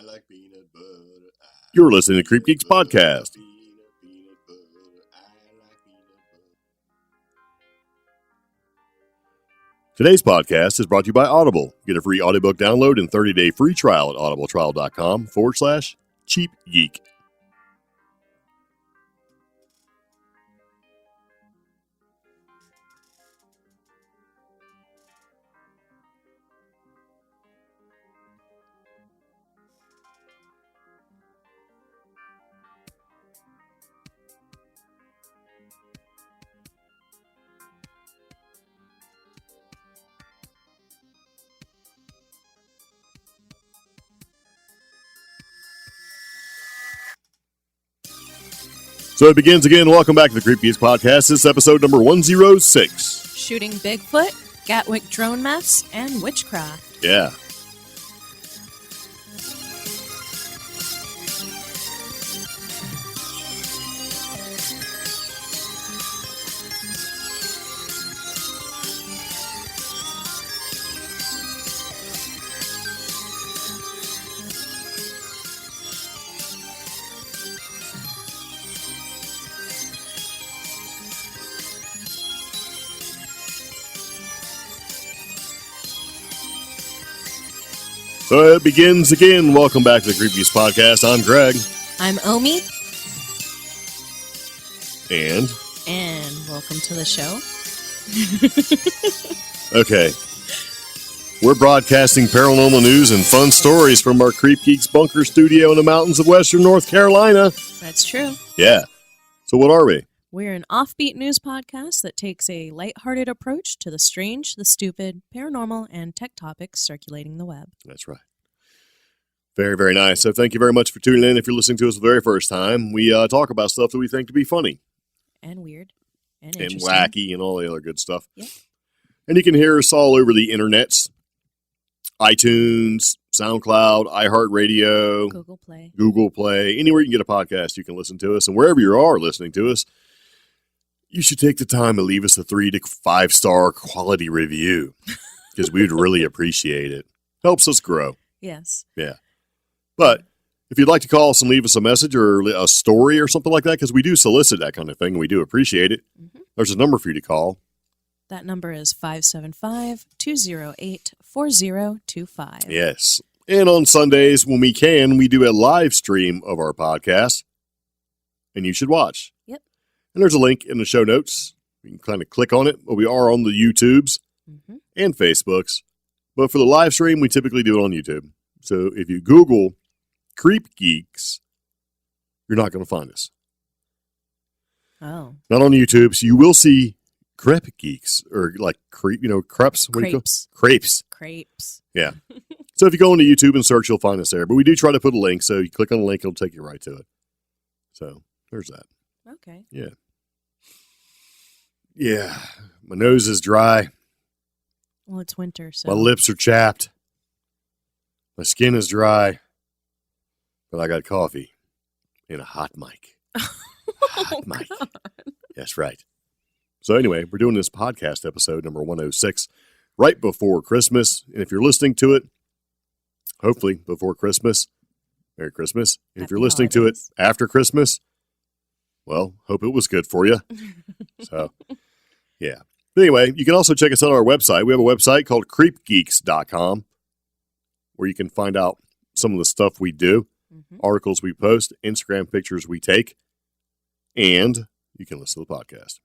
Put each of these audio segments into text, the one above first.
I like peanut butter. You're listening to CreepGeeks Podcast. Today's podcast is brought to you by Audible. Get a free audiobook download and 30-day free trial at audibletrial.com/cheapgeek. So it begins again. Welcome back to the CreepGeeks Podcast. This is episode number 106. Shooting Bigfoot, Gatwick Drone mess, and Witchcraft. Yeah. So it begins again. Welcome back to the CreepGeeks Podcast. I'm Greg. I'm Omi. And welcome to the show. Okay. We're broadcasting paranormal news and fun stories from our CreepGeeks Bunker Studio in the mountains of western North Carolina. That's true. Yeah. So what are we? We're an offbeat news podcast that takes a lighthearted approach to the strange, the stupid, paranormal, and tech topics circulating the web. That's right. Very, very nice. So thank you very much for tuning in. If you're listening to us the very first time, we talk about stuff that we think to be funny. And weird. And wacky and all the other good stuff. Yep. And you can hear us all over the internets. iTunes, SoundCloud, iHeartRadio, Google Play. Anywhere you can get a podcast, you can listen to us. And wherever you are listening to us, you should take the time to leave us a 3 to 5 star quality review because we'd really appreciate it. Helps us grow. Yes. Yeah. But if you'd like to call us and leave us a message or a story or something like that, because we do solicit that kind of thing, we do appreciate it. Mm-hmm. There's a number for you to call. That number is 575-208-4025. Yes. And on Sundays, when we can, we do a live stream of our podcast, and you should watch. Yep. And there's a link in the show notes. You can kind of click on it. We are on the YouTubes and Facebooks. But for the live stream, we typically do it on YouTube. So if you Google CreepGeeks, you're not going to find us. Oh. Not on YouTube. So you will see CreepGeeks or like crepes. Crepes. What do you call crepes? Crepes. Yeah. So if you go into YouTube and search, you'll find us there. But we do try to put a link. So you click on the link, it'll take you right to it. So there's that. Okay. Yeah. Yeah. My nose is dry. Well, it's winter, so. My lips are chapped. My skin is dry. But I got coffee and a hot mic. Hot mic. God. That's right. So anyway, we're doing this podcast episode number 106 right before Christmas. And if you're listening to it, hopefully before Christmas, Merry Christmas. And if you're listening to it after Christmas, well, hope it was good for you. So, yeah. But anyway, you can also check us out on our website. We have a website called CreepGeeks.com where you can find out some of the stuff we do, articles we post, Instagram pictures we take, and you can listen to the podcast.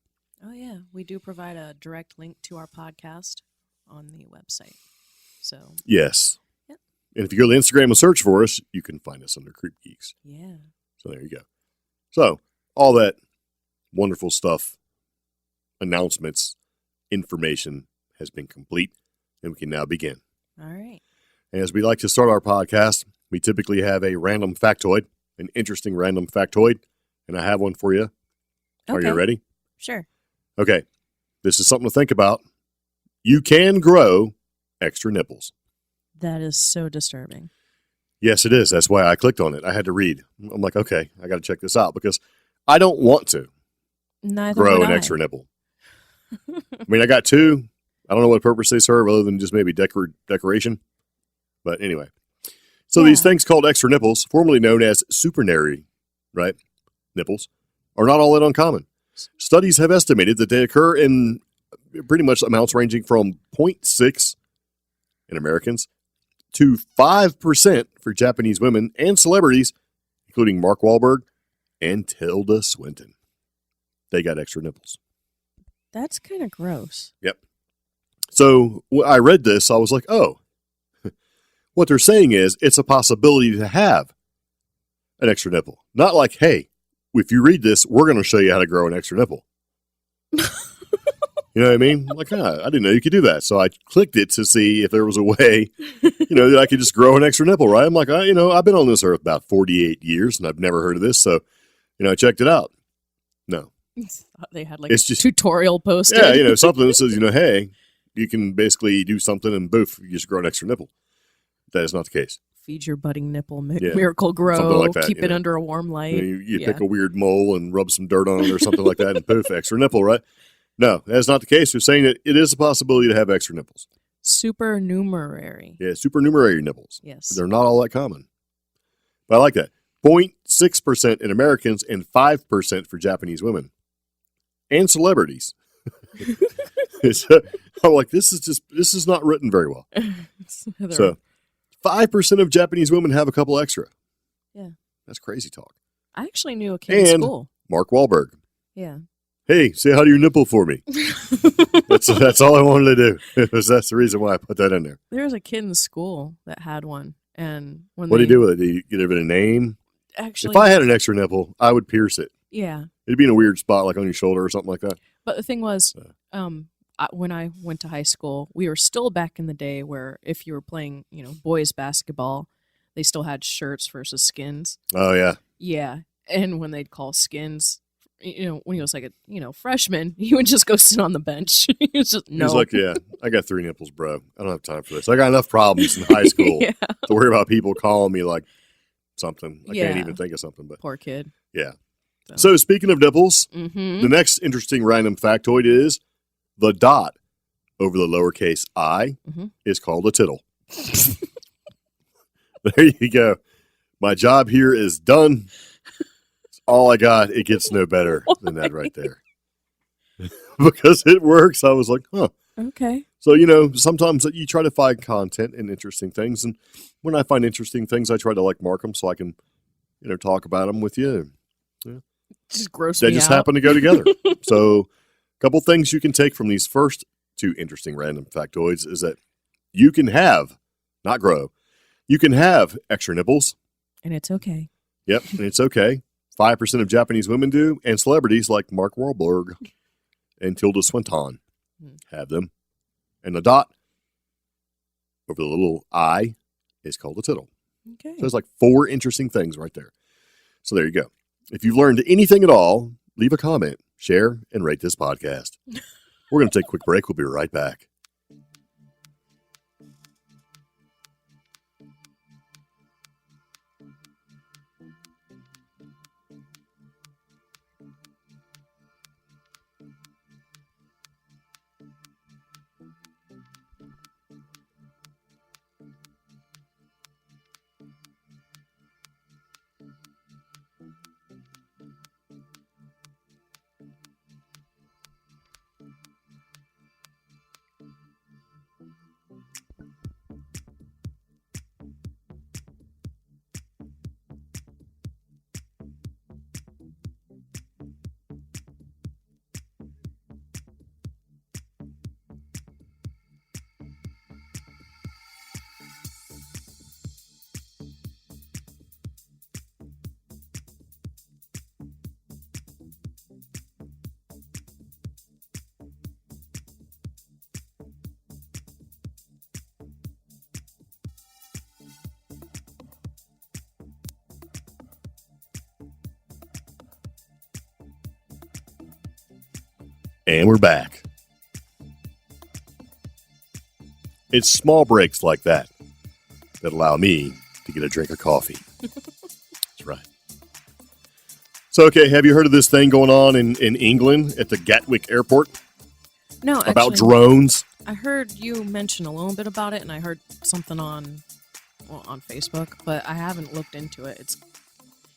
Oh, yeah. We do provide a direct link to our podcast on the website. So yes. Yep. And if you go to Instagram and search for us, you can find us under CreepGeeks. Yeah. So there you go. So all that wonderful stuff, announcements, information has been complete, and we can now begin. All right. And as we like to start our podcast, we typically have a random factoid, an interesting random factoid, and I have one for you. Are you ready? Sure. Okay. This is something to think about. You can grow extra nipples. That is so disturbing. Yes, it is. That's why I clicked on it. I had to read. I'm like, okay, I got to check this out because I don't want to grow an extra nipple. I mean, I got 2. I don't know what purpose they serve other than just maybe decoration. But anyway, it So these things called extra nipples, formerly known as supernumerary, right, nipples, are not all that uncommon. Studies have estimated that they occur in pretty much amounts ranging from 0.6 in Americans to 5% for Japanese women and celebrities, including Mark Wahlberg and Tilda Swinton. They got extra nipples. That's kind of gross. Yep. So when I read this, I was like, oh, what they're saying is it's a possibility to have an extra nipple. Not like, hey, if you read this, we're going to show you how to grow an extra nipple. You know what I mean? Like, I didn't know you could do that. So I clicked it to see if there was a way, that I could just grow an extra nipple, right? I'm like, I've been on this earth about 48 years and I've never heard of this. So, I checked it out. No. They had it's just, tutorial posted. Yeah, something that says, hey, you can basically do something and boof, you just grow an extra nipple. That is not the case. Feed your budding nipple, miracle grow, like that, keep it under a warm light. You pick a weird mole and rub some dirt on it or something like that and poof, extra nipple, right? No, that's not the case. They're saying that it is a possibility to have extra nipples. Supernumerary. Yeah, supernumerary nipples. Yes. They're not all that common. But I like that. 0.6% in Americans and 5% for Japanese women. And celebrities. I'm like, this is not written very well. So 5% of Japanese women have a couple extra. Yeah. That's crazy talk. I actually knew a kid in school. Mark Wahlberg. Yeah. Hey, say hi to your nipple for me. That's all I wanted to do. That's the reason why I put that in there. There was a kid in school that had one. And when what do you do with it? Do you give it a name? Actually, if I had an extra nipple, I would pierce it. Yeah. It'd be in a weird spot, like on your shoulder or something like that. But the thing was, when I went to high school, we were still back in the day where if you were playing, boys basketball, they still had shirts versus skins. Oh, yeah. Yeah. And when they'd call skins, when he was like a, freshman, he would just go sit on the bench. He was just, no. He's like, yeah, I got 3 nipples, bro. I don't have time for this. I got enough problems in high school to worry about people calling me like something. I can't even think of something. But poor kid. Yeah. So speaking of nipples, mm-hmm. the next interesting random factoid is the dot over the lowercase I mm-hmm. is called a tittle. There you go. My job here is done. It's all I got. It gets no better than that right there. Because it works. I was like, huh. Okay. So, sometimes you try to find content and interesting things. And when I find interesting things, I try to mark them so I can, talk about them with you. Yeah. Just gross me out. They just happen to go together. So a couple things you can take from these first 2 interesting random factoids is that you can have, not grow, you can have extra nipples. And it's okay. Yep, and it's okay. 5% of Japanese women do, and celebrities like Mark Wahlberg and Tilda Swinton have them. And the dot over the little I is called a tittle. Okay. So there's 4 interesting things right there. So there you go. If you've learned anything at all, leave a comment, share, and rate this podcast. We're going to take a quick break. We'll be right back. And we're back. It's small breaks like that that allow me to get a drink of coffee. That's right. So, okay, have you heard of this thing going on in England at the Gatwick Airport? No, actually. About drones? I heard you mention a little bit about it, and I heard something on on Facebook, but I haven't looked into it.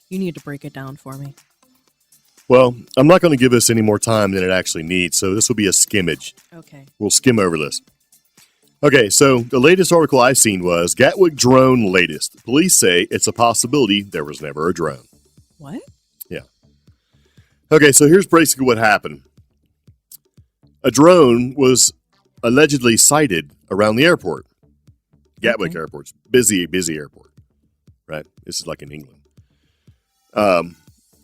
You need to break it down for me. Well, I'm not going to give this any more time than it actually needs, so this will be a skimmage. Okay. We'll skim over this. Okay, so the latest article I've seen was Gatwick Drone latest. Police say it's a possibility there was never a drone. What? Yeah. Okay, so here's basically what happened. A drone was allegedly sighted around the airport. Gatwick Airport's busy airport, right? This is like in England.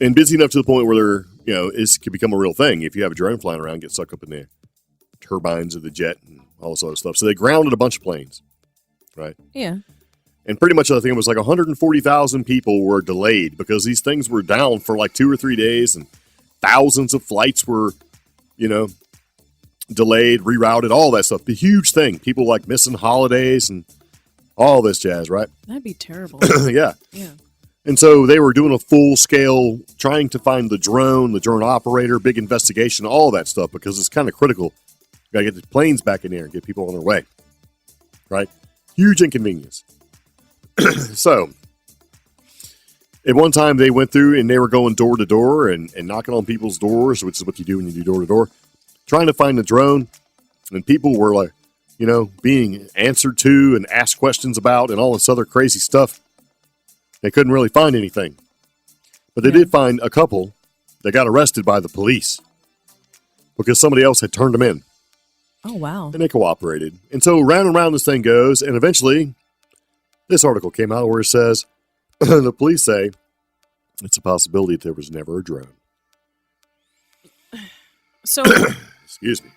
And busy enough to the point where it could become a real thing. If you have a drone flying around, get sucked up in the turbines of the jet and all this other stuff. So they grounded a bunch of planes, right? Yeah. And pretty much I think it was like 140,000 people were delayed because these things were down for like 2 or 3 days and thousands of flights were, delayed, rerouted, all that stuff. The huge thing. People like missing holidays and all this jazz, right? That'd be terrible. Yeah. Yeah. And so they were doing a full scale, trying to find the drone operator, big investigation, all that stuff, because it's kind of critical. You got to get the planes back in there and get people on their way, right? Huge inconvenience. So at one time they went through and they were going door to door and knocking on people's doors, which is what you do when you do door to door, trying to find the drone. And people were like, being answered to and asked questions about and all this other crazy stuff. They couldn't really find anything. But they did find a couple that got arrested by the police because somebody else had turned them in. Oh, wow. And they cooperated. And so round and round this thing goes. And eventually, this article came out where it says, the police say it's a possibility that there was never a drone. So, excuse me.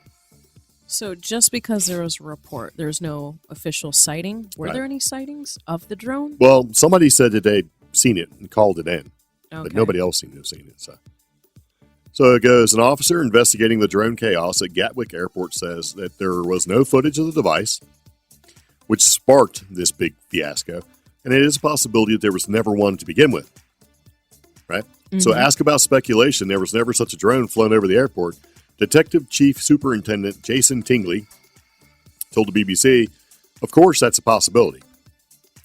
So just because there was a report, there's no official sighting. Were there any sightings of the drone? Well, somebody said that they'd seen it and called it in, but nobody else seemed to have seen it. So it goes, an officer investigating the drone chaos at Gatwick Airport says that there was no footage of the device, which sparked this big fiasco, and it is a possibility that there was never one to begin with, right? Mm-hmm. So ask about speculation. There was never such a drone flown over the airport. Detective Chief Superintendent Jason Tingley told the BBC, of course, that's a possibility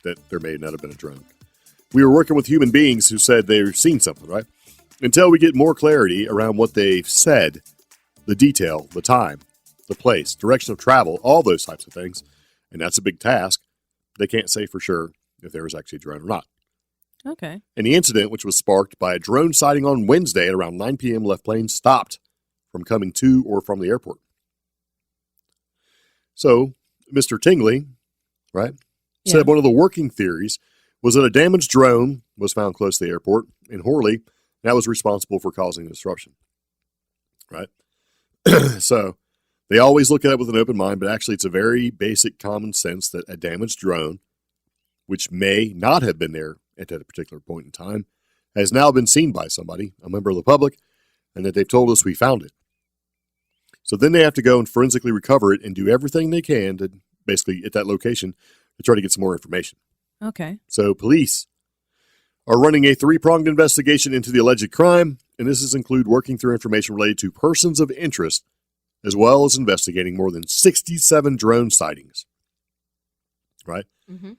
that there may not have been a drone. We were working with human beings who said they've seen something, right? Until we get more clarity around what they've said, the detail, the time, the place, direction of travel, all those types of things. And that's a big task. They can't say for sure if there was actually a drone or not. Okay. And the incident, which was sparked by a drone sighting on Wednesday at around 9 p.m., left planes stopped from coming to or from the airport. So, Mr. Tingley, right, said one of the working theories was that a damaged drone was found close to the airport in Horley. That was responsible for causing the disruption, right? So, they always look at it with an open mind, but actually it's a very basic common sense that a damaged drone, which may not have been there at that particular point in time, has now been seen by somebody, a member of the public, and that they've told us we found it. So then they have to go and forensically recover it and do everything they can to basically at that location to try to get some more information. Okay. So police are running a 3-pronged investigation into the alleged crime, and this is include working through information related to persons of interest, as well as investigating more than 67 drone sightings. Right? Mm-hmm.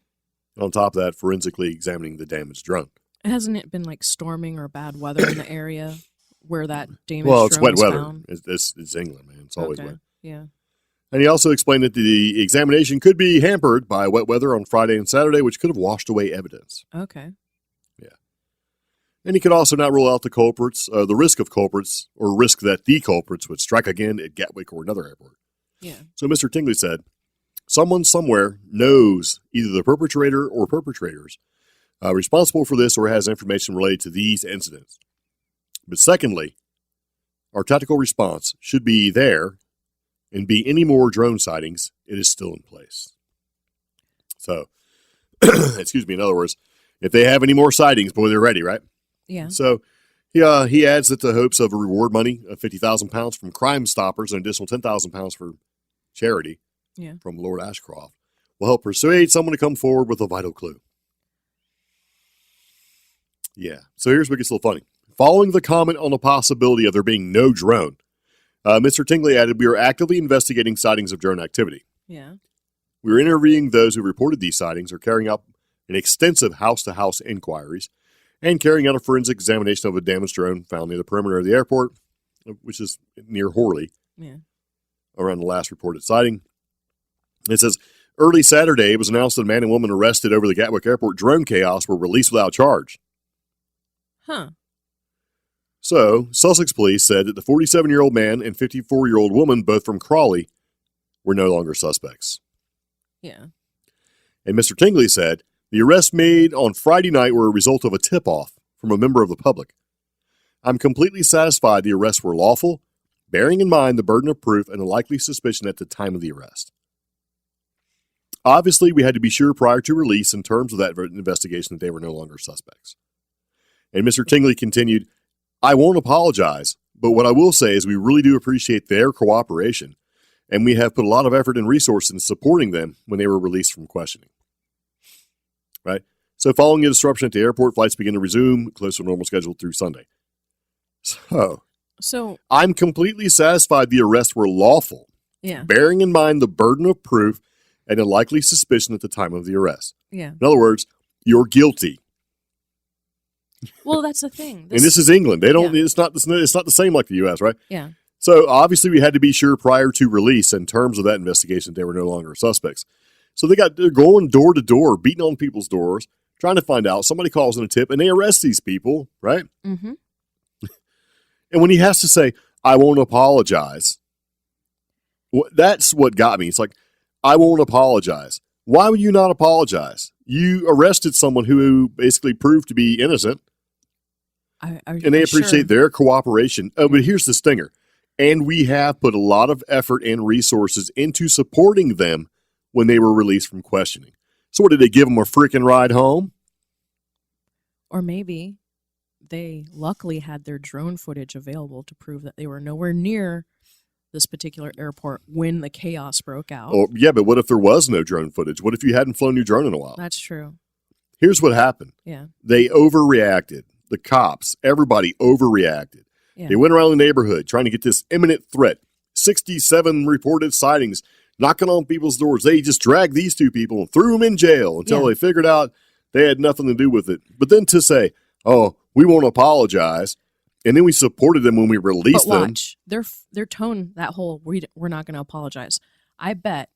On top of that, forensically examining the damaged drone. Hasn't it been like storming or bad weather in the area where that damaged drone it's wet weather. Found? It's England, man. It's always wet. Yeah. And he also explained that the examination could be hampered by wet weather on Friday and Saturday, which could have washed away evidence. Okay. Yeah. And he could also not rule out the risk of culprits, or risk that the culprits would strike again at Gatwick or another airport. Yeah. So Mr. Tingley said, someone somewhere knows either the perpetrator or perpetrators responsible for this or has information related to these incidents. But secondly, our tactical response should be there and be any more drone sightings, it is still in place. So, excuse me, in other words, if they have any more sightings, boy, they're ready, right? Yeah. So he adds that the hopes of a reward money of £50,000 from Crime Stoppers and an additional £10,000 for charity from Lord Ashcroft will help persuade someone to come forward with a vital clue. Yeah. So here's what gets a little funny. Following the comment on the possibility of there being no drone, Mr. Tingley added, we are actively investigating sightings of drone activity. Yeah. We are interviewing those who reported these sightings or carrying out and extensive house-to-house inquiries, and carrying out a forensic examination of a damaged drone found near the perimeter of the airport, which is near Horley, around the last reported sighting. It says, early Saturday, it was announced that a man and woman arrested over the Gatwick Airport drone chaos were released without charge. Huh. So, Sussex police said that the 47-year-old man and 54-year-old woman, both from Crawley, were no longer suspects. Yeah. And Mr. Tingley said, the arrests made on Friday night were a result of a tip-off from a member of the public. I'm completely satisfied the arrests were lawful, bearing in mind the burden of proof and the likely suspicion at the time of the arrest. Obviously, we had to be sure prior to release in terms of that investigation that they were no longer suspects. And Mr. Tingley continued, I won't apologize, but what I will say is we really do appreciate their cooperation, and we have put a lot of effort and resources in supporting them when they were released from questioning. Right? So following a disruption at the airport, flights begin to resume, close to normal schedule through Sunday. So I'm completely satisfied the arrests were lawful, bearing in mind the burden of proof and a likely suspicion at the time of the arrest. Yeah. In other words, you're guilty. Well, that's the thing. And this is England. They don't. It's not the same like the U.S., right? Yeah. So obviously we had to be sure prior to release in terms of that investigation that they were no longer suspects. So they're going door to door, beating on people's doors, trying to find out. Somebody calls in a tip, and they arrest these people, right? Mm-hmm. And when he has to say, I won't apologize, that's what got me. It's like, I won't apologize. Why would you not apologize? You arrested someone who basically proved to be innocent, and they appreciate their cooperation. Oh, but here's the stinger. And we have put a lot of effort and resources into supporting them when they were released from questioning. So what, did they give them a freaking ride home? Or maybe they luckily had their drone footage available to prove that they were nowhere near this particular airport when the chaos broke out. Oh, yeah, but what if there was no drone footage? What if you hadn't flown your drone in a while? That's true. Here's what happened. Yeah. They overreacted. The cops, everybody overreacted. Yeah. They went around the neighborhood trying to get this imminent threat. 67 reported sightings, knocking on people's doors. They just dragged these two people and threw them in jail until they figured out they had nothing to do with it. But then to say, oh, we won't apologize, and then we supported them when we released them. Watch. Their tone, that whole, we're not going to apologize. I bet,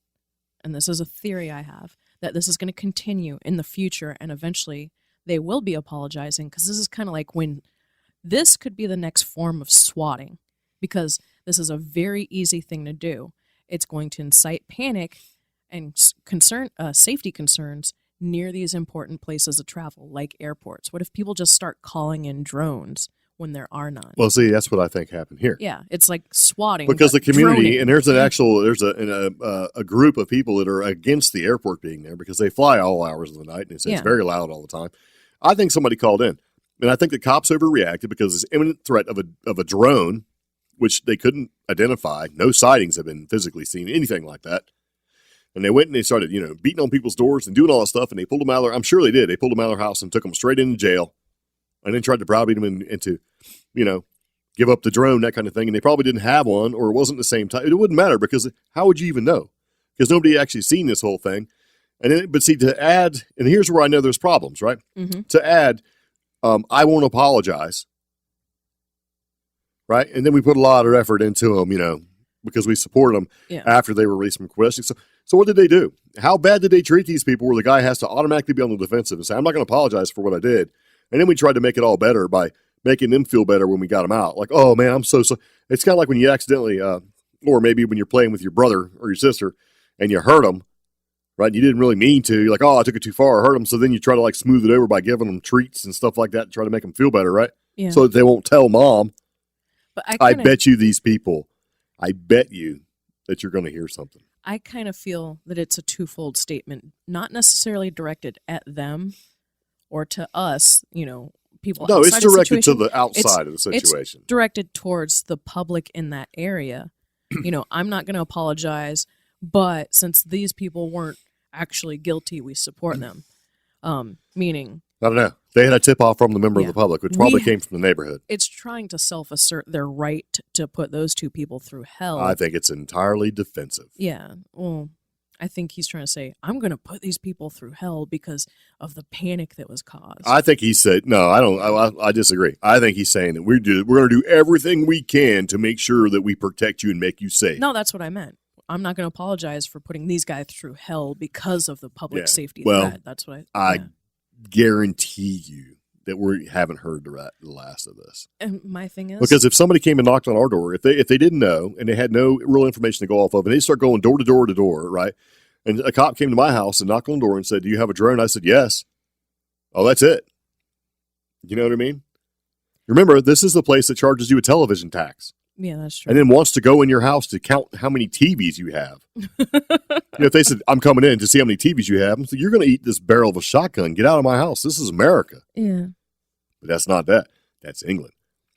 and this is a theory I have, that this is going to continue in the future, and eventually they will be apologizing, because this is kind of like when this could be the next form of swatting, because this is a very easy thing to do. It's going to incite panic and safety concerns near these important places of travel, like airports. What if people just start calling in drones when there are none? Well, see, that's what I think happened here. Yeah, it's like swatting. Because the community, and there's a group of people that are against the airport being there because they fly all hours of the night, and it's very loud all the time. I think somebody called in, and I think the cops overreacted because this imminent threat of a drone, which they couldn't identify. No sightings have been physically seen, anything like that. And they went and they started, beating on people's doors and doing all that stuff, and they pulled them out of their, I'm sure they did. They pulled them out of their house and took them straight into jail, and then tried to browbeat them into, give up the drone, that kind of thing. And they probably didn't have one, or it wasn't the same type. It wouldn't matter, because how would you even know? Because nobody had actually seen this whole thing. But see, to add, and here's where I know there's problems, right? Mm-hmm. To add, I won't apologize, right? And then we put a lot of effort into them, because we supported them after they were released from questioning. So what did they do? How bad did they treat these people where the guy has to automatically be on the defensive and say, I'm not going to apologize for what I did? And then we tried to make it all better by making them feel better when we got them out. Like, oh, man, I'm so. It's kind of like when you accidentally, or maybe when you're playing with your brother or your sister and you hurt them, right? And you didn't really mean to. You're like, oh, I took it too far. I hurt them. So then you try to smooth it over by giving them treats and stuff like that to try to make them feel better, right? Yeah. So that they won't tell mom. But I bet you these people, I bet you that you're going to hear something. I kind of feel that it's a twofold statement, not necessarily directed at them or to us, people. No, it's directed to the outside of the situation. It's directed towards the public in that area. I'm not going to apologize, but since these people weren't actually guilty, we support them. Meaning, I don't know. They had a tip-off from the member of the public, which probably came from the neighborhood. It's trying to self-assert their right to put those two people through hell. I think it's entirely defensive. Yeah. Well, I think he's trying to say, I'm going to put these people through hell because of the panic that was caused. I think he said, no, I don't. I disagree. I think he's saying that we're going to do everything we can to make sure that we protect you and make you safe. No, that's what I meant. I'm not going to apologize for putting these guys through hell because of the public safety threat. That's what I guarantee you that we haven't heard the last of this. And my thing is, because if somebody came and knocked on our door, if they didn't know and they had no real information to go off of, and they start going door to door to door, right? And a cop came to my house and knocked on the door and said, "Do you have a drone?" I said, "Yes." Oh, that's it. You know what I mean? Remember, this is the place that charges you a television tax. Yeah, that's true. And then wants to go in your house to count how many TVs you have. If they said, "I'm coming in to see how many TVs you have," so you're going to eat this barrel of a shotgun. Get out of my house. This is America. Yeah. But that's not that. That's England.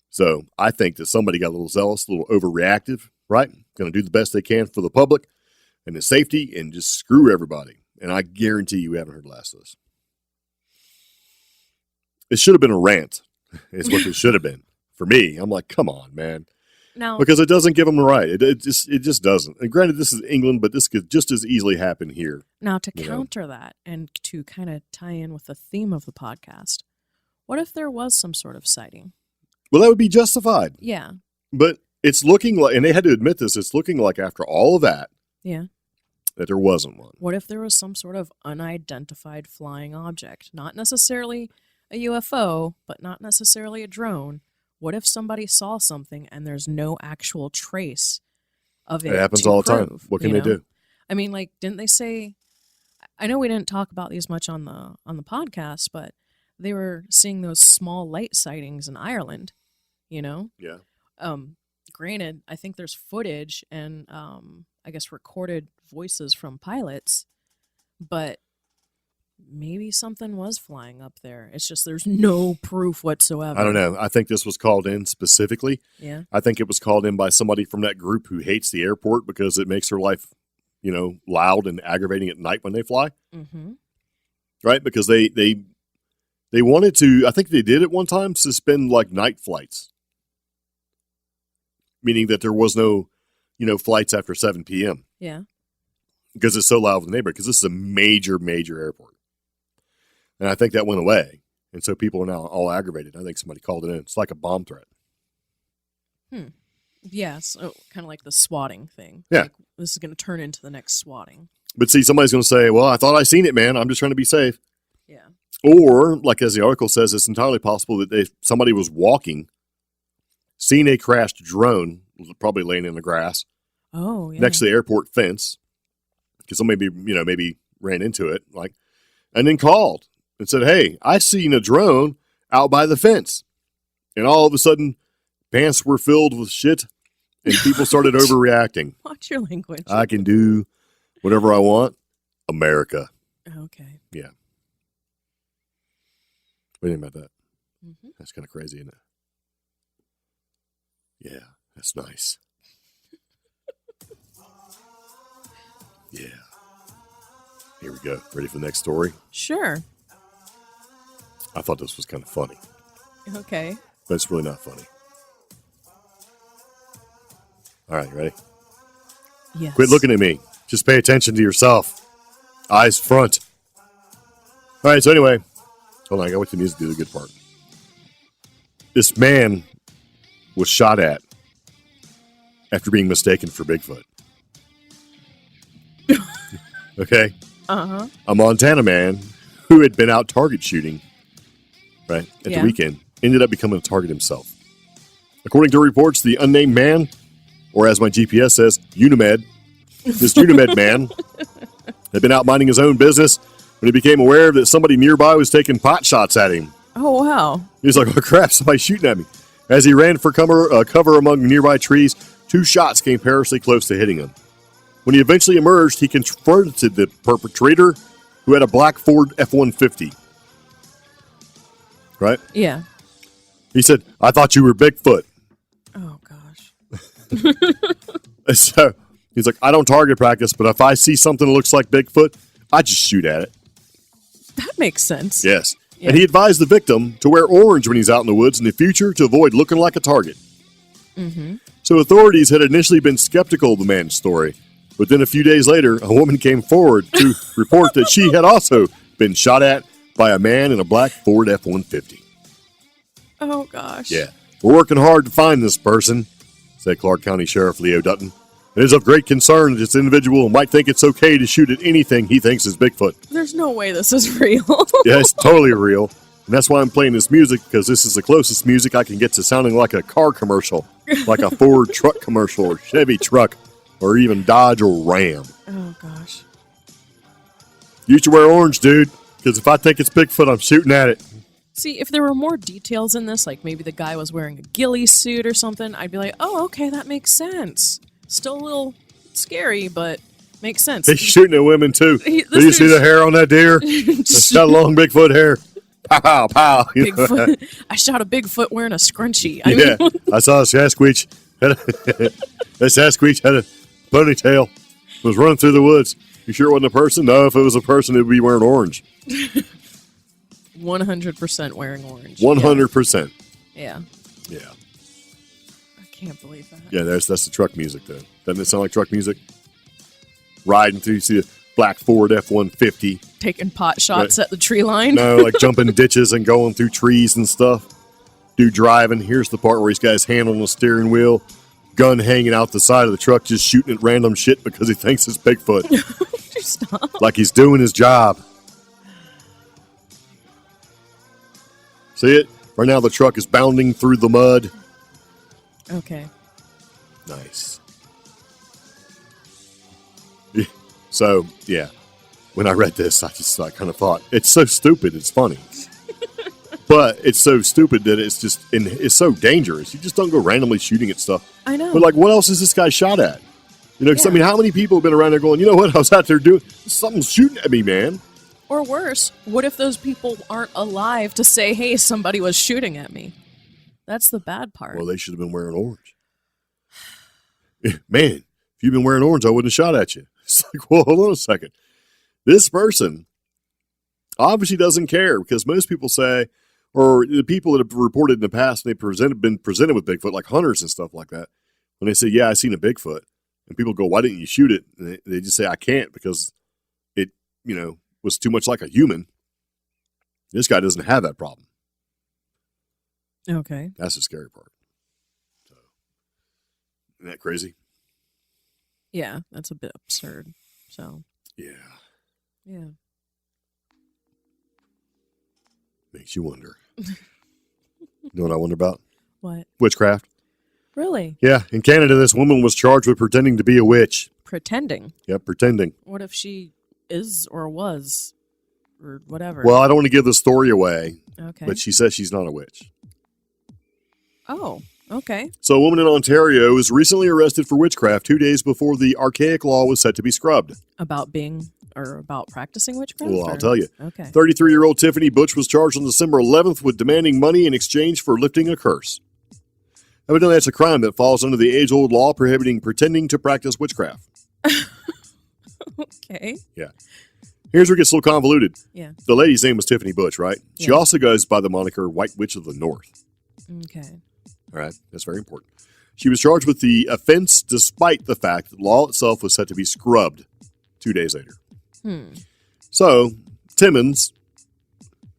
So I think that somebody got a little zealous, a little overreactive, right? Going to do the best they can for the public and the safety and just screw everybody. And I guarantee you haven't heard the last of this. It should have been a rant, is what it should have been. For me, I'm like, come on, man. Now, because it doesn't give them the right. It just doesn't. And granted, this is England, but this could just as easily happen here. Now, to counter that and to kind of tie in with the theme of the podcast, what if there was some sort of sighting? Well, that would be justified. Yeah. But it's looking like, and they had to admit this, it's looking like after all of that, that there wasn't one. What if there was some sort of unidentified flying object? Not necessarily a UFO, but not necessarily a drone. What if somebody saw something and there's no actual trace of it? It happens all the time. What can they do? I mean, like, didn't they say? I know we didn't talk about these much on the podcast, but they were seeing those small light sightings in Ireland. Yeah. Granted, I think there's footage and I guess recorded voices from pilots, but maybe something was flying up there. It's just there's no proof whatsoever. I don't know. I think this was called in specifically. Yeah. I think it was called in by somebody from that group who hates the airport because it makes their life, loud and aggravating at night when they fly. Mm-hmm. Right? Because they wanted to, I think they did at one time, suspend like night flights. Meaning that there was no, flights after 7 p.m. Yeah. Because it's so loud in the neighborhood. Because this is a major, major airport. And I think that went away. And so people are now all aggravated. I think somebody called it in. It's like a bomb threat. Yeah, so kind of like the swatting thing. Yeah. Like, this is going to turn into the next swatting. But see, somebody's going to say, well, I thought I seen it, man. I'm just trying to be safe. Yeah. Or, like as the article says, it's entirely possible that somebody was walking, seen a crashed drone, probably laying in the grass, next to the airport fence, because somebody, maybe ran into it, and then called and said, hey, I seen a drone out by the fence. And all of a sudden, pants were filled with shit, and people started overreacting. Watch your language. I can do whatever I want. America. Okay. Yeah. What do you think about that? Mm-hmm. That's kind of crazy, isn't it? Yeah, that's nice. Yeah. Here we go. Ready for the next story? Sure. I thought this was kind of funny. Okay. But it's really not funny. All right, you ready? Yes. Quit looking at me. Just pay attention to yourself. Eyes front. All right, so anyway. Hold on, I got to wait the music to do the good part. This man was shot at after being mistaken for Bigfoot. Okay? Uh-huh. A Montana man who had been out target shooting, right, at the weekend, ended up becoming a target himself. According to reports, the unnamed man, or as my GPS says, Unimed, this Unimed man had been out minding his own business when he became aware that somebody nearby was taking pot shots at him. Oh, wow. He was like, oh, crap, somebody's shooting at me. As he ran for cover among nearby trees, 2 shots came perilously close to hitting him. When he eventually emerged, he confronted the perpetrator, who had a black Ford F-150. Right? Yeah. He said, I thought you were Bigfoot. Oh, gosh. So he's like, I don't target practice, but if I see something that looks like Bigfoot, I just shoot at it. That makes sense. Yes. Yeah. And he advised the victim to wear orange when he's out in the woods in the future to avoid looking like a target. Mm-hmm. So authorities had initially been skeptical of the man's story, But then a few days later, a woman came forward to report that she had also been shot at by a man in a black Ford F-150. Oh, gosh. Yeah. We're working hard to find this person, said Clark County Sheriff Leo Dutton. It is of great concern that this individual might think it's okay to shoot at anything he thinks is Bigfoot. There's no way this is real. Yeah, it's totally real. And that's why I'm playing this music, because this is the closest music I can get to sounding like a car commercial, like a Ford truck commercial or Chevy truck or even Dodge or Ram. Oh, gosh. You should wear orange, dude, because if I think it's Bigfoot, I'm shooting at it. See, if there were more details in this, like maybe the guy was wearing a ghillie suit or something, I'd be like, oh, okay, that makes sense. Still a little scary, but makes sense. He's shooting at women, too. Do you This see the dude's- hair on that deer? It's got long Bigfoot hair. Pow, pow. You know? Bigfoot. I shot a Bigfoot wearing a scrunchie. I Yeah, mean, I saw a Sasquatch. That Sasquatch had a ponytail. Was running through the woods. You sure it wasn't a person? No, if it was a person, it would be wearing orange. 100% wearing orange. 100%. Yeah. Yeah. I can't believe that. Yeah, that's the truck music, though. Doesn't it sound like truck music? Riding through, you see a black Ford F-150. Taking pot shots Right. at the tree line. No, like jumping ditches and going through trees and stuff. Dude driving. Here's the part where he's got his hand on the steering wheel, gun hanging out the side of the truck, just shooting at random shit because he thinks it's Bigfoot. Stop. Like he's doing his job. See it? Right now the truck is bounding through the mud. Okay. Nice. So, yeah. When I read this, I kind of thought, it's so stupid, it's funny. But it's so stupid that it's so dangerous. You just don't go randomly shooting at stuff. I know. But, like, what else is this guy shot at? You know, 'cause, I Yeah. mean, how many people have been around there going, you know what, I was out there doing, something's shooting at me, man. Or worse, what if those people aren't alive to say, hey, somebody was shooting at me? That's the bad part. Well, they should have been wearing orange. Man, if you'd been wearing orange, I wouldn't have shot at you. It's like, well, hold on a second. This person obviously doesn't care, because most people say, or the people that have reported in the past, they've been presented with Bigfoot, like hunters and stuff like that. When they say, yeah, I seen a Bigfoot, and people go, why didn't you shoot it? And they just say, I can't, because it, was too much like a human. This guy doesn't have that problem. Okay. That's the scary part. So, isn't that crazy? Yeah, that's a bit absurd. So, Yeah. yeah. Makes you wonder. You know what I wonder about? What? Witchcraft. Really? Yeah. In Canada, this woman was charged with pretending to be a witch. Pretending. Yep, pretending. What if she is or was or whatever? Well, I don't want to give the story away, okay. but she says she's not a witch. Oh, okay. So a woman in Ontario was recently arrested for witchcraft 2 days before the archaic law was set to be scrubbed. About practicing witchcraft? Well, I'll or- tell you. Okay. 33-year-old Tiffany Butch was charged on December 11th with demanding money in exchange for lifting a curse. Evidently, that's a crime that falls under the age-old law prohibiting pretending to practice witchcraft. Okay. Yeah. Here's where it gets a little convoluted. Yeah. The lady's name was Tiffany Butch, right? She Yeah. also goes by the moniker White Witch of the North. Okay. All right. That's very important. She was charged with the offense despite the fact that the law itself was set to be scrubbed 2 days later. So, Timmins,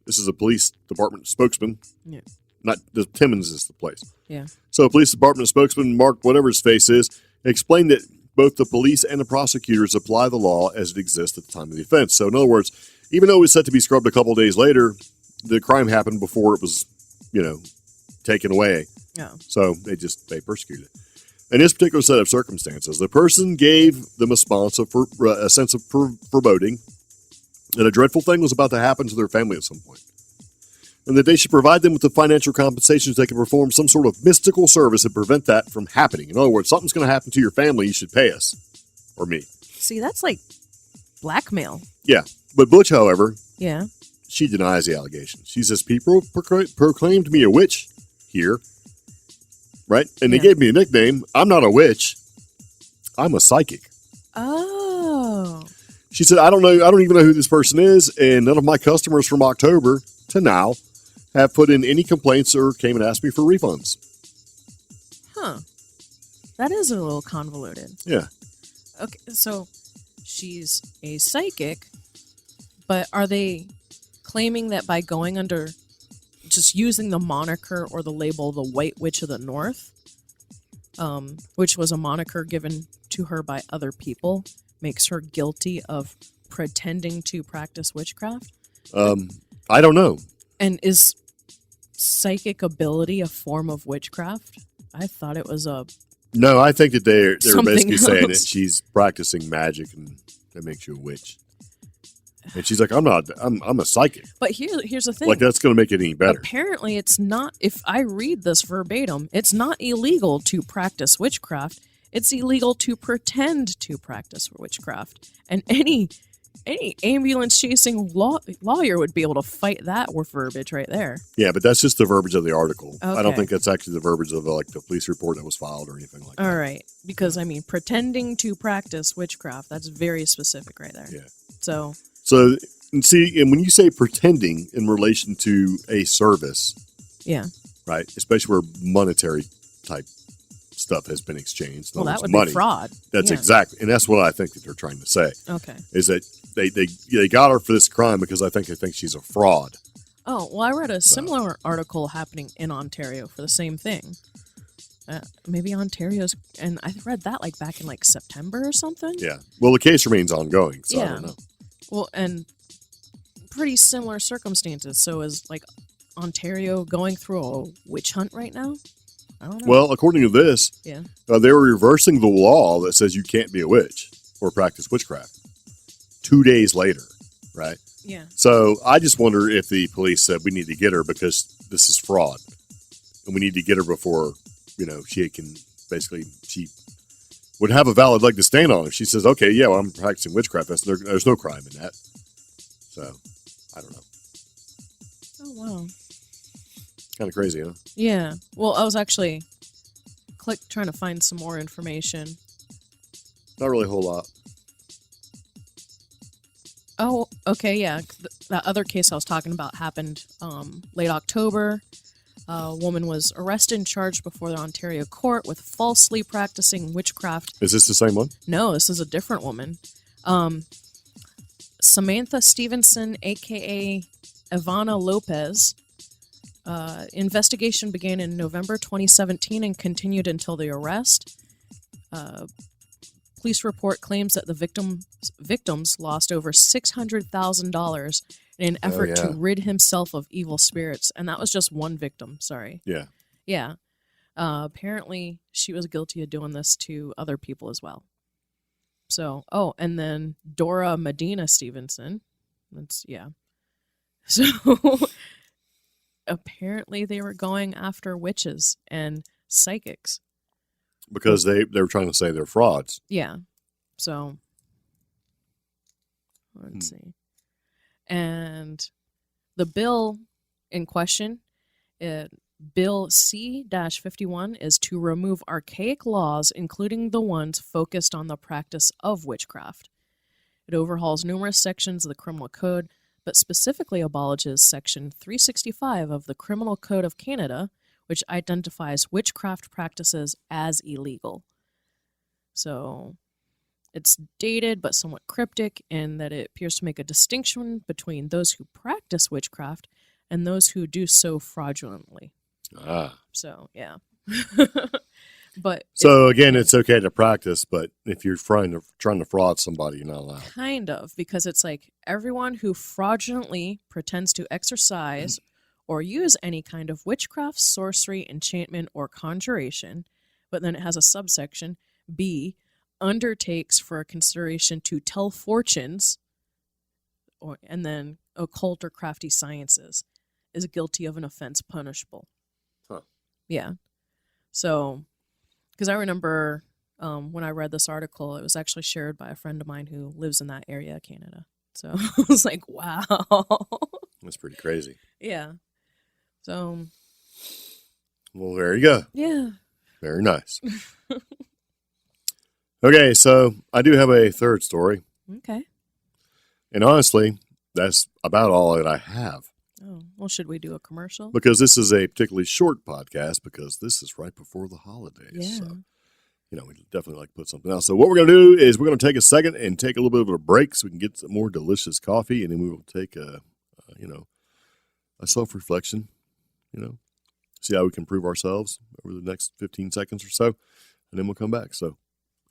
this is a police department spokesman. Yeah. Not the Timmins is the place. Yeah. So, police department spokesman Mark, whatever his face is, explained that both the police and the prosecutors apply the law as it exists at the time of the offense. So, in other words, even though it was set to be scrubbed a couple days later, the crime happened before it was, taken away. Oh. So, they persecuted it. In this particular set of circumstances, the person gave them a sense of foreboding that a dreadful thing was about to happen to their family at some point, and that they should provide them with the financial compensations they can perform some sort of mystical service and prevent that from happening. In other words, something's going to happen to your family, you should pay us, or me. See, that's like blackmail. Yeah, but Butch, however, Yeah. she denies the allegation. She says, people proclaimed me a witch here, right? And they Yeah. gave me a nickname. I'm not a witch. I'm a psychic. Oh. She said, I don't even know who this person is, and none of my customers from October to now have put in any complaints or came and asked me for refunds. Huh. That is a little convoluted. Yeah. Okay, so she's a psychic, but are they claiming that by going under, just using the moniker or the label, the White Witch of the North, which was a moniker given to her by other people, makes her guilty of pretending to practice witchcraft? I don't know. And is psychic ability a form of witchcraft? I thought it was a... No, I think that they're Something basically saying that else. she's practicing magic and that makes you a witch. And she's like, I'm a psychic. But here's the thing. Like, that's going to make it any better. Apparently, it's not, if I read this verbatim, it's not illegal to practice witchcraft. It's illegal to pretend to practice witchcraft. And any ambulance chasing lawyer would be able to fight that with verbiage right there. Yeah, but that's just the verbiage of the article. I don't Okay. think that's actually the verbiage of like the police report that was filed or anything like that. All right. Because, I mean, pretending to practice witchcraft, that's very specific right there. Yeah. So, And see, and when you say pretending in relation to a service, yeah. right, especially where monetary type stuff has been exchanged, Well, in other that words, would money. be fraud. That's Yeah. exactly, and that's what I think that they're trying to say, Okay. is that they got her for this crime because I think they think she's a fraud. Oh, well, I read a similar article happening in Ontario for the same thing. Maybe Ontario's, and I read that like back in like September or something. Yeah. Well, the case remains ongoing, so I Yeah. don't know. Well, and pretty similar circumstances. So is like Ontario going through a witch hunt right now? I don't know. Well, according to this, yeah. they were reversing the law that says you can't be a witch or practice witchcraft 2 days later, right? Yeah. So I just wonder if the police said we need to get her because this is fraud, and we need to get her before she can basically she would have a valid leg to stand on if she says, okay, yeah, well, I'm practicing witchcraft. There's no crime in that. So I don't know. Oh wow. Kind of crazy, huh? Yeah. Well, I was actually trying to find some more information. Not really a whole lot. Oh, okay, yeah. That other case I was talking about happened late October. A woman was arrested and charged before the Ontario court with falsely practicing witchcraft. Is this the same one? No, this is a different woman. Samantha Stevenson, a.k.a. Ivana Lopez. Investigation began in November 2017 and continued until the arrest. Police report claims that the victims lost over $600,000 in an effort to rid himself of evil spirits. And that was just one victim, sorry. Yeah. Yeah. Apparently, she was guilty of doing this to other people as well. So, and then Dora Medina Stevenson. So, apparently they were going after witches and psychics. Because they were trying to say they're frauds. Yeah. So, let's see. And the bill in question, Bill C-51, is to remove archaic laws, including the ones focused on the practice of witchcraft. It overhauls numerous sections of the criminal code, but specifically abolishes Section 365 of the Criminal Code of Canada, which identifies witchcraft practices as illegal. So it's dated but somewhat cryptic in that it appears to make a distinction between those who practice witchcraft and those who do so fraudulently. So, yeah. But so again, it's okay to practice, but if you're trying to fraud somebody, you're not allowed. Kind of, because it's like everyone who fraudulently pretends to exercise or use any kind of witchcraft, sorcery, enchantment, or conjuration, but then it has a subsection, B, undertakes for a consideration to tell fortunes, and then occult or crafty sciences, is guilty of an offense punishable. Huh. Yeah. So, because I remember when I read this article, it was actually shared by a friend of mine who lives in that area of Canada. So I was like, wow. That's pretty crazy. Yeah. So. Well, there you go. Yeah. Very nice. Okay, so I do have a third story. Okay. And honestly, that's about all that I have. Oh, well, should we do a commercial? Because this is a particularly short podcast because this is right before the holidays. Yeah. So we definitely like to put something else. So what we're going to do is we're going to take a second and take a little bit of a break so we can get some more delicious coffee, and then we will take a self-reflection, see how we can improve ourselves over the next 15 seconds or so, and then we'll come back. So,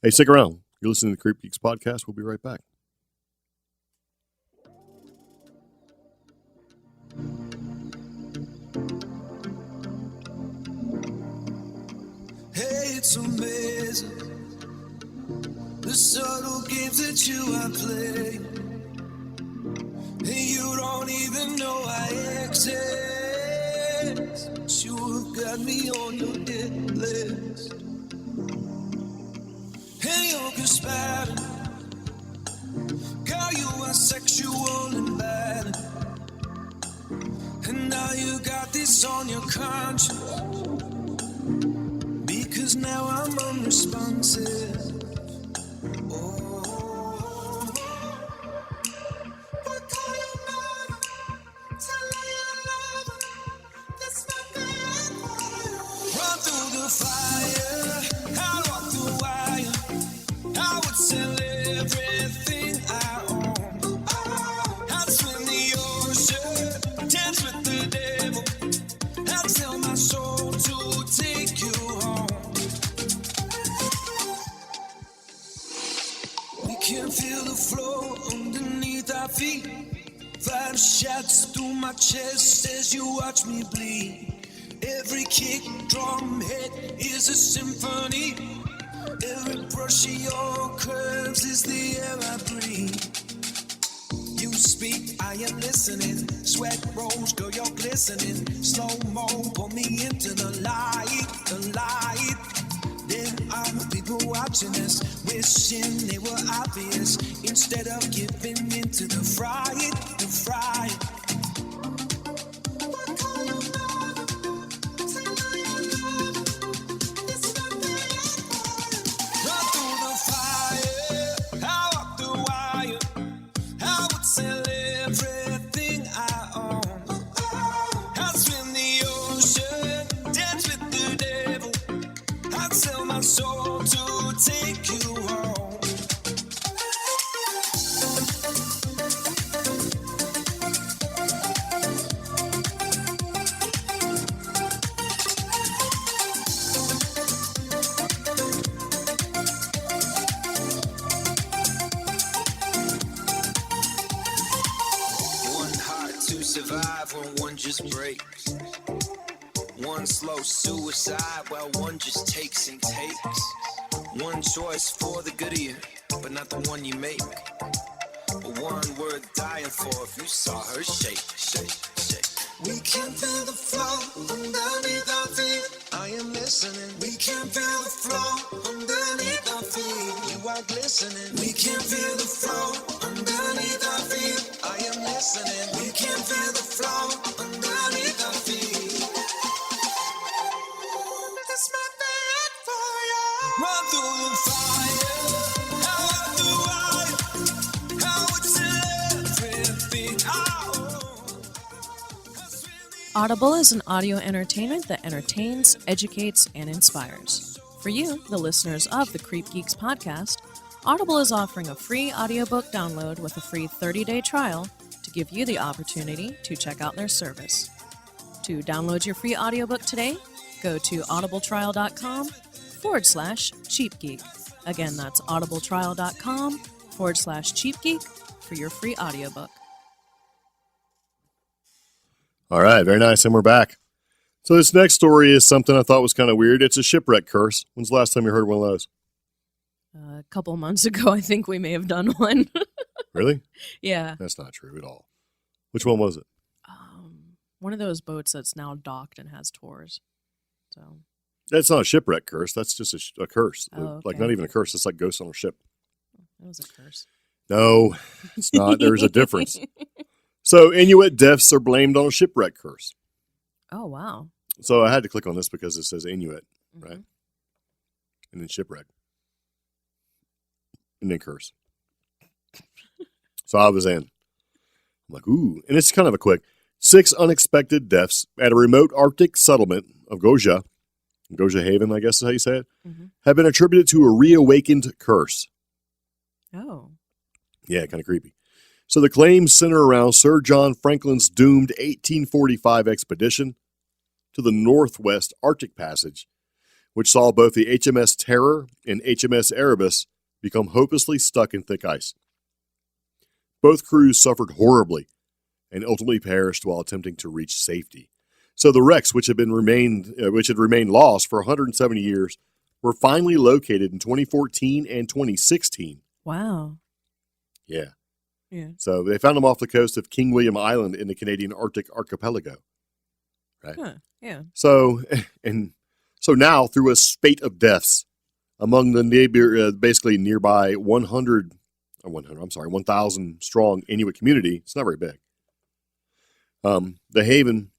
hey, stick around. You're listening to the CreepGeeks podcast. We'll be right back. Hey, it's amazing the subtle games that you are playing, and you don't even know I exist, but you have got me on your hit list, and you're conspiring, girl, you are sexual and bad, and now you got this on your conscience. Because now I'm unresponsive. Oh, but call your mama, tell her you love her. That's my bad boy. Run through the fire, I'll walk the wire. I would sell everything I own. I'd swim the ocean, dance with the devil. I'd sell my soul to take you home. Can feel the floor underneath our feet. 5 shots through my chest as you watch me bleed. Every kick, drum, hit is a symphony. Every brush of your curves is the air I breathe. You speak, I am listening. Sweat rolls, girl, you're glistening. Slow-mo, pull me into the light, the light. There are people watching us, wishing they were obvious, instead of giving in to the fright, the fright. Run through the fire, I walk the wire, I would sell everything I own. I'd swim the ocean, dance with the devil. I'd sell my soul to take you home. One heart to survive when one just breaks. One slow suicide while one just takes and takes. One choice for the good of you, but not the one you make. But one worth dying for if you saw her shake, shake, shake. We can feel the flow underneath our feet. I am listening. We can feel the flow underneath our feet. You are glistening. We can feel the flow underneath our feet. I am listening. We can feel the flow underneath our feet. That's my bad for you. Run through the fire, out the wire. I would sell everything I own. Audible is an audio entertainment that entertains, educates, and inspires. For you, the listeners of the CreepGeeks podcast, Audible is offering a free audiobook download with a free 30-day trial to give you the opportunity to check out their service. To download your free audiobook today, go to audibletrial.com/cheapgeek. Again, that's audibletrial.com/cheapgeek for your free audiobook. All right, very nice, and we're back. So this next story is something I thought was kind of weird. It's a shipwreck curse. When's the last time you heard one of those? A couple months ago, I think we may have done one. Really? Yeah. That's not true at all. Which one was it? One of those boats that's now docked and has tours. So That's not a shipwreck curse. That's just a curse. Oh, okay. Like, not even a curse. It's like ghosts on a ship. that was a curse. No, it's not. There's a difference. So Inuit deaths are blamed on a shipwreck curse. Oh, wow. So I had to click on this because it says Inuit, Mhm. right? And then shipwreck. And then curse. So I was in. I'm like, ooh. And it's kind of a quick. 6 unexpected deaths at a remote Arctic settlement of Goja, Goja Haven, I guess is how you say it, Mm-hmm. have been attributed to a reawakened curse. Oh. Yeah, kind of creepy. So the claims center around Sir John Franklin's doomed 1845 expedition to the Northwest Arctic Passage, which saw both the HMS Terror and HMS Erebus become hopelessly stuck in thick ice. Both crews suffered horribly and ultimately perished while attempting to reach safety. So the wrecks, which had remained lost for 170 years, were finally located in 2014 and 2016. Wow. Yeah. Yeah. So they found them off the coast of King William Island in the Canadian Arctic archipelago. Right. Huh. Yeah. So now, through a spate of deaths among the basically nearby 1,000 strong Inuit community, it's not very big. The haven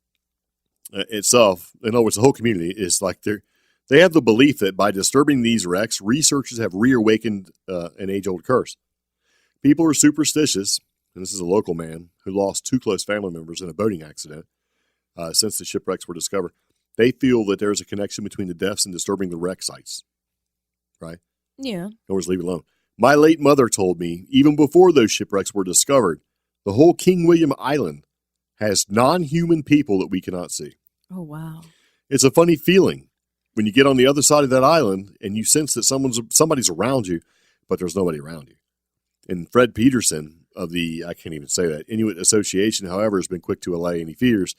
itself, in other words, the whole community is like they have the belief that by disturbing these wrecks, researchers have reawakened an age-old curse. People are superstitious, and this is a local man who lost 2 close family members in a boating accident since the shipwrecks were discovered. They feel that there's a connection between the deaths and disturbing the wreck sites, right? Yeah. In other words, leave it alone. My late mother told me, even before those shipwrecks were discovered, the whole King William Island has non-human people that we cannot see. Oh, wow. It's a funny feeling when you get on the other side of that island and you sense that somebody's around you, but there's nobody around you. And Fred Peterson of the, I can't even say that, Inuit Association, however, has been quick to allay any fears.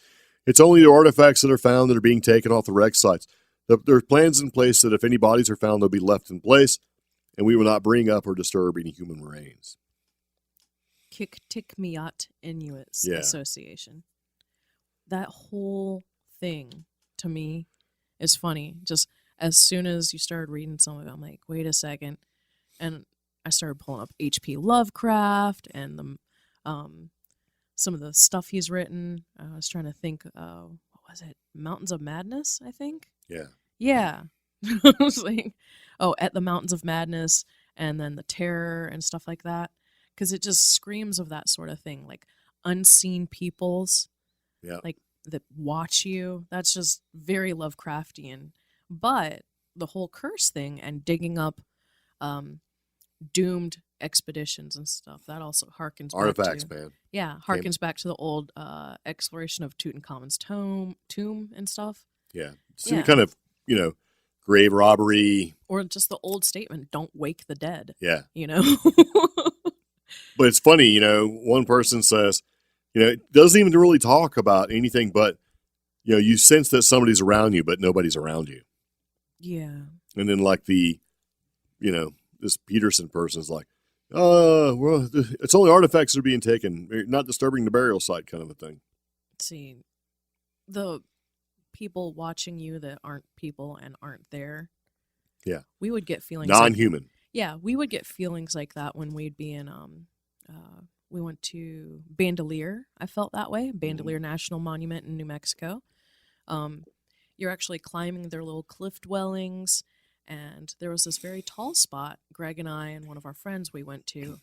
It's only the artifacts that are found that are being taken off the wreck sites. There are plans in place that if any bodies are found, they'll be left in place, and we will not bring up or disturb any human remains. Kiktikmiat Inuit Yeah. Association. That whole thing, to me, is funny. Just as soon as you started reading some of it, I'm like, wait a second. And I started pulling up H.P. Lovecraft and some of the stuff he's written. I was trying to think, what was it? Mountains of Madness, I think? Yeah. Yeah. I was like, At the Mountains of Madness, and then the Terror and stuff like that. Because it just screams of that sort of thing, like unseen peoples, like that watch you. That's just very Lovecraftian. But the whole curse thing and digging up doomed expeditions and stuff, that also harkens Artifacts, back to, man. Yeah, harkens back to the old exploration of Tutankhamun's tomb and stuff. Yeah. Some kind of, grave robbery. Or just the old statement, don't wake the dead. Yeah. But But it's funny, one person says, it doesn't even really talk about anything, but, you sense that somebody's around you, but nobody's around you. Yeah. And then like this Peterson person's like, well, it's only artifacts that are being taken, not disturbing the burial site kind of a thing. See, the people watching you that aren't people and aren't there. Yeah. We would get feelings non-human. we would get feelings like that when we'd be in we went to Bandelier. I felt that way. Bandelier National Monument in New Mexico. You're actually climbing their little cliff dwellings, and there was this very tall spot Greg and I and one of our friends we went to,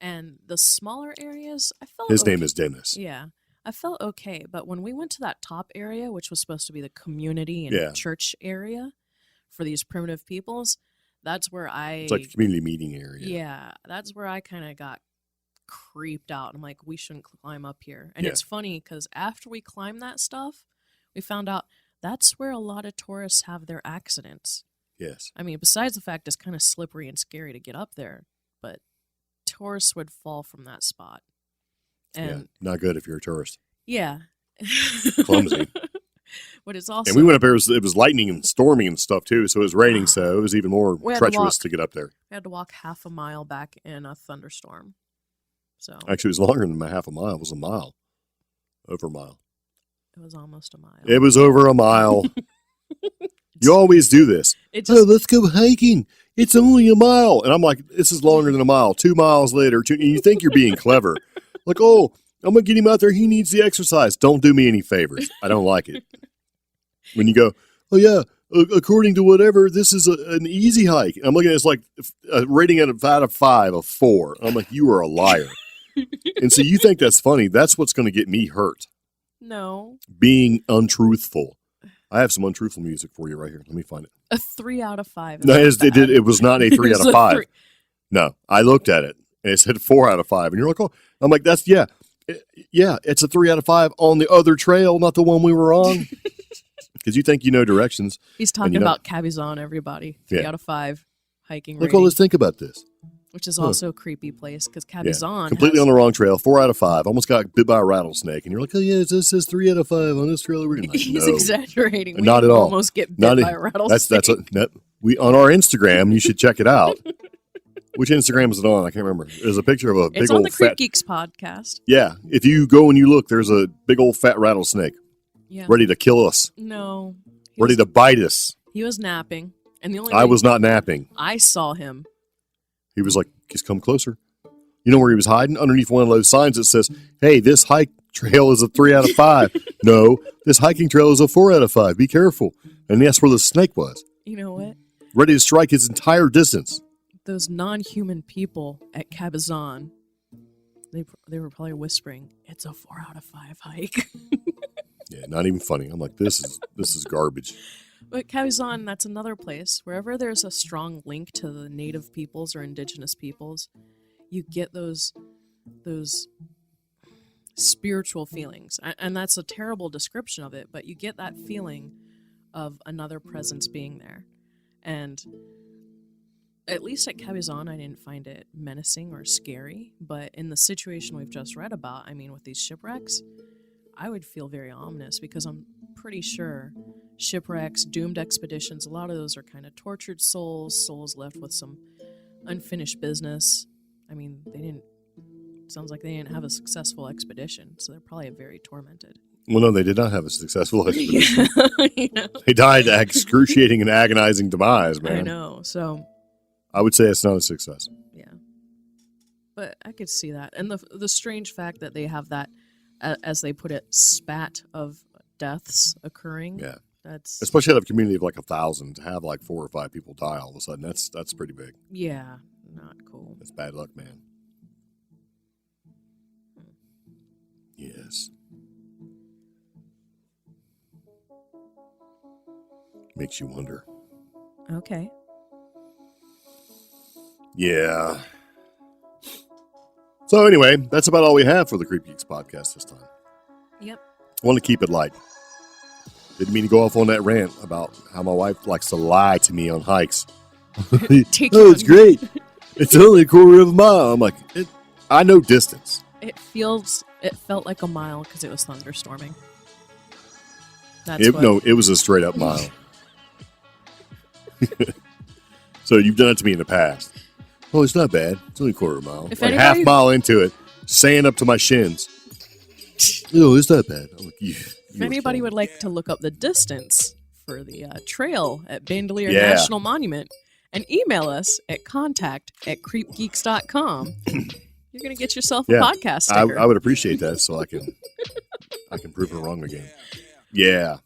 and the smaller areas I felt His name is Dennis. Yeah, I felt okay, but when we went to that top area, which was supposed to be the community and church area for these primitive peoples, that's where It's like a community meeting area. Yeah, that's where I kind of got creeped out. I'm like, we shouldn't climb up here. And it's funny because after we climbed that stuff, we found out that's where a lot of tourists have their accidents. Yes. I mean, besides the fact it's kind of slippery and scary to get up there, but tourists would fall from that spot. And not good if you're a tourist. Yeah. Clumsy. But it's also... And we went up there, it was lightning and storming and stuff too, so it was raining, so it was even more treacherous to get up there. We had to walk half a mile back in a thunderstorm. So actually, it was longer than half a mile. It was a mile. Over a mile. It was almost a mile. It was over a mile. You always do this. Let's go hiking. It's only a mile. And I'm like, this is longer than a mile. 2 miles later, and you think you're being clever. Like, I'm going to get him out there. He needs the exercise. Don't do me any favors. I don't like it. When you go, according to whatever, this is an easy hike. I'm looking at it, it's like rating it out of 5, a 4. I'm like, you are a liar. And so you think that's funny. That's what's going to get me hurt. No. Being untruthful. I have some untruthful music for you right here. Let me find it. A 3 out of 5. No, it was not a 3 It out was of a 5. 3. No, I looked at it and it said 4 out of 5. And you're like, oh, I'm like, it's a 3 out of 5 on the other trail, not the one we were on. Because you think you know directions. He's talking about Cabazon, everybody. 3 out of 5 hiking Like, rating. well, let's think about this. Which is also a creepy place because Cabazon completely on the wrong trail. 4 out of 5. Almost got bit by a rattlesnake. And you're like, oh, yeah, this says 3 out of 5 on this trail. We're like, He's no. exaggerating. Not at all. Almost get bit by a rattlesnake. We on our Instagram. You should check it out. Which Instagram is it on? I can't remember. There's a picture of a big old It's on the fat. CreepGeeks podcast. Yeah, if you go and you look, there's a big old fat rattlesnake ready to kill us, No. ready to bite us. He was napping, and the only I way was not napping. I saw him. He was like, just come closer. You know where he was hiding? Underneath one of those signs that says, hey, this hike trail is a 3 out of 5. No, this hiking trail is a 4 out of 5. Be careful. And that's where the snake was. You know what? Ready to strike his entire distance. Those non-human people at Cabazon, they were probably whispering, it's a 4 out of 5 hike. Yeah, not even funny. I'm like, this is garbage. But Cabazon, that's another place. Wherever there's a strong link to the native peoples or indigenous peoples, you get those spiritual feelings. And that's a terrible description of it, but you get that feeling of another presence being there. And at least at Cabazon, I didn't find it menacing or scary. But in the situation we've just read about, I mean, with these shipwrecks, I would feel very ominous because I'm pretty sure shipwrecks, doomed expeditions, a lot of those are kind of tortured souls left with some unfinished business. I mean, sounds like they didn't have a successful expedition, so they're probably very tormented. Well, no, they did not have a successful expedition. Yeah. They died excruciating and agonizing demise, man. I know, so... I would say it's not a success. Yeah. But I could see that. And the strange fact that they have that, as they put it, spat of deaths occurring. Yeah. That's... Especially out of a community of like 1,000, to have like 4 or 5 people die all of a sudden, that's pretty big. Yeah, not cool. That's bad luck, man. Yes. Makes you wonder. Okay. Yeah. So anyway, that's about all we have for the CreepGeeks podcast this time. Yep. I want to keep it light. Didn't mean to go off on that rant about how my wife likes to lie to me on hikes. It's great. It's only a quarter of a mile. I'm like, I know distance. It felt like a mile because it was thunderstorming. No, it was a straight up mile. So you've done it to me in the past. Oh, it's not bad. It's only a quarter of a mile. Half mile into it, sand up to my shins. Oh, it's not bad. I'm like, if anybody would like to look up the distance for the trail at Bandelier National Monument and email us at contact@creepgeeks.com, you're going to get yourself a podcast sticker. I would appreciate that so I can prove her wrong again. Yeah.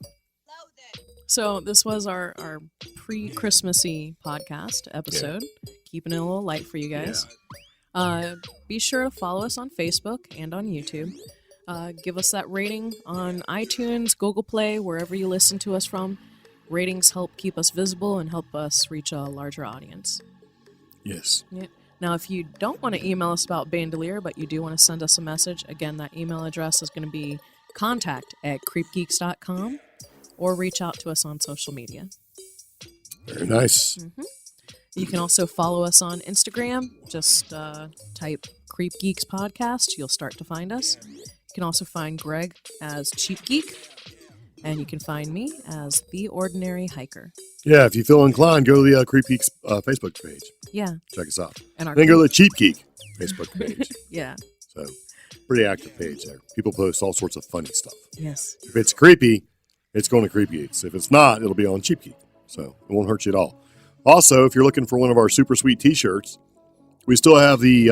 So this was our pre-Christmassy podcast episode. Keeping it a little light for you guys. Yeah. Be sure to follow us on Facebook and on YouTube. Give us that rating on iTunes, Google Play, wherever you listen to us from. Ratings help keep us visible and help us reach a larger audience. Yes. Yeah. Now, if you don't want to email us about Bandelier, but you do want to send us a message, again, that email address is going to be contact@creepgeeks.com, or reach out to us on social media. Very nice. Mm-hmm. You can also follow us on Instagram. Just type Creep Geeks Podcast. You'll start to find us. You can also find Greg as Cheap Geek. And you can find me as The Ordinary Hiker. Yeah, if you feel inclined, go to the CreepGeeks Facebook page. Yeah. Check us out. And then go to the Cheap Geek Facebook page. Yeah. So, pretty active page there. People post all sorts of funny stuff. Yes. If it's creepy, it's going to CreepGeeks. If it's not, it'll be on Cheap Geek. So, it won't hurt you at all. Also, if you're looking for one of our super sweet t-shirts, we still have the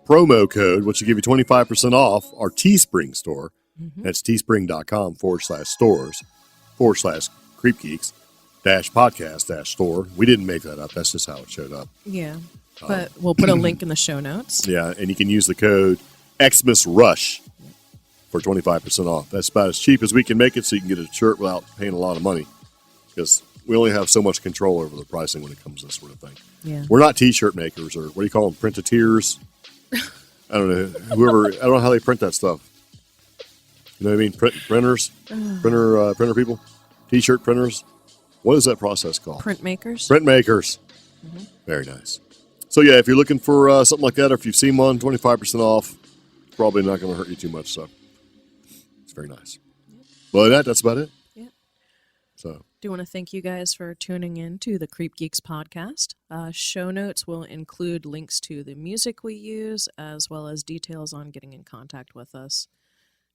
promo code, which will give you 25% off our Teespring store. Mm-hmm. That's teespring.com/stores/CreepGeeks-podcast-store. We didn't make that up. That's just how it showed up. Yeah. But we'll put a link in the show notes. Yeah, and you can use the code XmasRush for 25% off. That's about as cheap as we can make it, so you can get a shirt without paying a lot of money, because we only have so much control over the pricing when it comes to this sort of thing. Yeah. We're not T-shirt makers, or what do you call them, printeteers? I don't know. I don't know how they print that stuff. You know what I mean? Printers, printer people, T-shirt printers. What is that process called? Printmakers. Printmakers. Mm-hmm. Very nice. So yeah, if you're looking for something like that, or if you've seen one, 25% off, probably not going to hurt you too much. So it's very nice. Yep. Well, that's about it. Yeah. So. Do want to thank you guys for tuning in to the CreepGeeks podcast. Show notes will include links to the music we use, as well as details on getting in contact with us,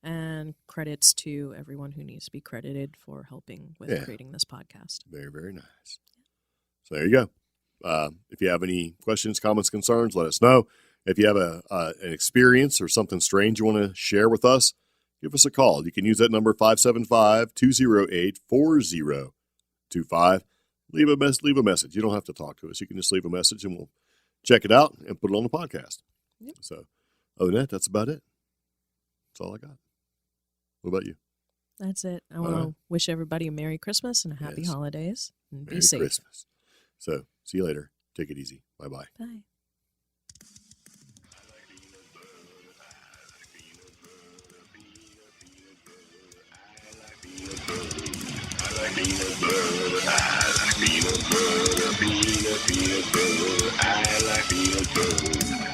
and credits to everyone who needs to be credited for helping with creating this podcast. Very, very nice. So there you go. If you have any questions, comments, concerns, let us know. If you have an experience or something strange you want to share with us, give us a call. You can use that number, 575-208-4025. Leave a message. You don't have to talk to us. You can just leave a message, and we'll check it out and put it on the podcast. Yep. So other than that, that's about it. That's all I got. What about you? That's it. I want to wish everybody a Merry Christmas and a Happy Holidays. And be safe. Merry Christmas. So see you later. Take it easy. Bye-bye. Bye. Peanut butter, I like peanut butter.